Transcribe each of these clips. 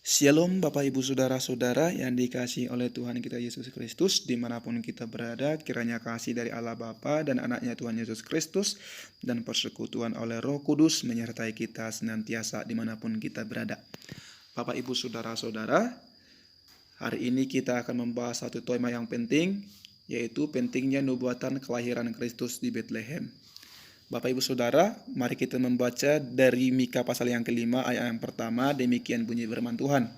Shalom Bapak Ibu Saudara-saudara yang dikasihi oleh Tuhan kita Yesus Kristus dimanapun kita berada, kiranya kasih dari Allah Bapa dan anaknya Tuhan Yesus Kristus dan persekutuan oleh Roh Kudus menyertai kita senantiasa dimanapun kita berada. Bapak Ibu Saudara-saudara, hari ini kita akan membahas satu tema yang penting, yaitu pentingnya nubuatan kelahiran Kristus di Bethlehem. Bapak Ibu Saudara, mari kita membaca dari Mika pasal yang kelima ayat yang pertama, demikian bunyi firman Tuhan.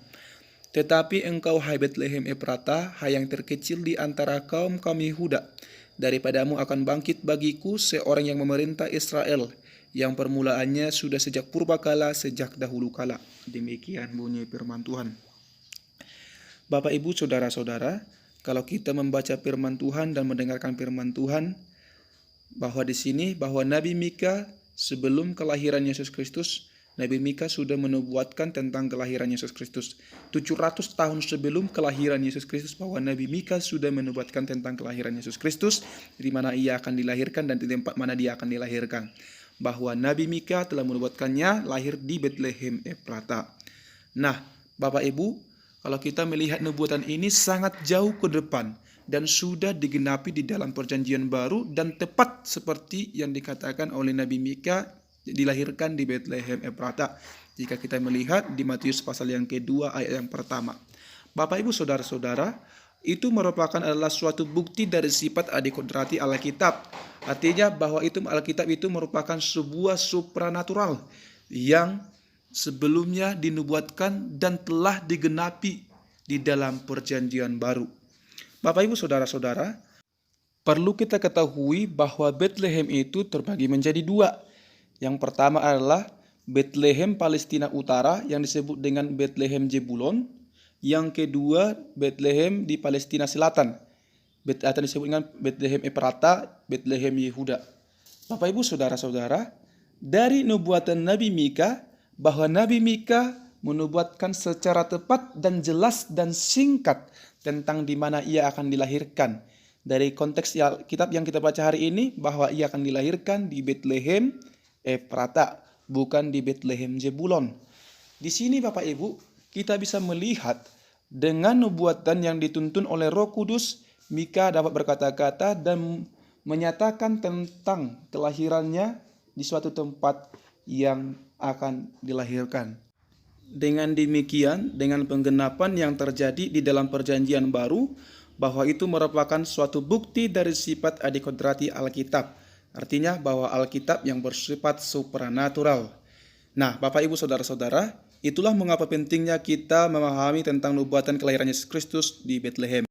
Tetapi engkau hai Bethlehem Efrata, hai yang terkecil di antara kaum-kaum Yehuda, daripadamu akan bangkit bagiku seorang yang memerintah Israel, yang permulaannya sudah sejak purbakala, sejak dahulu kala. Demikian bunyi firman Tuhan. Bapak Ibu Saudara-saudara, kalau kita membaca firman Tuhan dan mendengarkan firman Tuhan, bahwa di sini bahwa Nabi Mika sebelum kelahiran Yesus Kristus, Nabi Mika sudah menubuatkan tentang kelahiran Yesus Kristus. 700 tahun sebelum kelahiran Yesus Kristus, bahwa Nabi Mika sudah menubuatkan tentang kelahiran Yesus Kristus, di mana ia akan dilahirkan dan di tempat mana dia akan dilahirkan. Bahwa Nabi Mika telah menubuatkannya lahir di Bethlehem Efrata. Nah, Bapak Ibu, kalau kita melihat nubuatan ini sangat jauh ke depan dan sudah digenapi di dalam perjanjian baru dan tepat seperti yang dikatakan oleh Nabi Mika dilahirkan di Bethlehem Efrata. Jika kita melihat di Matius pasal yang kedua ayat yang pertama. Bapak Ibu Saudara-saudara, itu merupakan adalah suatu bukti dari sifat adikodrati Alkitab. Artinya bahwa itu Alkitab itu merupakan sebuah supranatural yang sebelumnya dinubuatkan dan telah digenapi di dalam perjanjian baru. Bapak Ibu Saudara-saudara, perlu kita ketahui bahwa Bethlehem itu terbagi menjadi dua. Yang pertama adalah Bethlehem Palestina Utara yang disebut dengan Bethlehem Jebulon. Yang kedua Bethlehem di Palestina Selatan atau disebut dengan Bethlehem Efrata, Bethlehem Yehuda. Bapak Ibu Saudara-saudara, dari nubuatan Nabi Mika, bahwa Nabi Mika menubuatkan secara tepat dan jelas dan singkat tentang di mana ia akan dilahirkan. Dari konteks kitab yang kita baca hari ini, bahwa ia akan dilahirkan di Bethlehem Efrata, bukan di Bethlehem Jebulon. Di sini Bapak Ibu, kita bisa melihat dengan nubuatan yang dituntun oleh Roh Kudus, Mika dapat berkata-kata dan menyatakan tentang kelahirannya di suatu tempat yang akan dilahirkan. Dengan demikian, dengan penggenapan yang terjadi di dalam perjanjian baru, bahwa itu merupakan suatu bukti dari sifat adikodrati Alkitab. Artinya bahwa Alkitab yang bersifat supranatural. Nah, Bapak Ibu Saudara-saudara, itulah mengapa pentingnya kita memahami tentang nubuatan kelahiran Yesus Kristus di Bethlehem.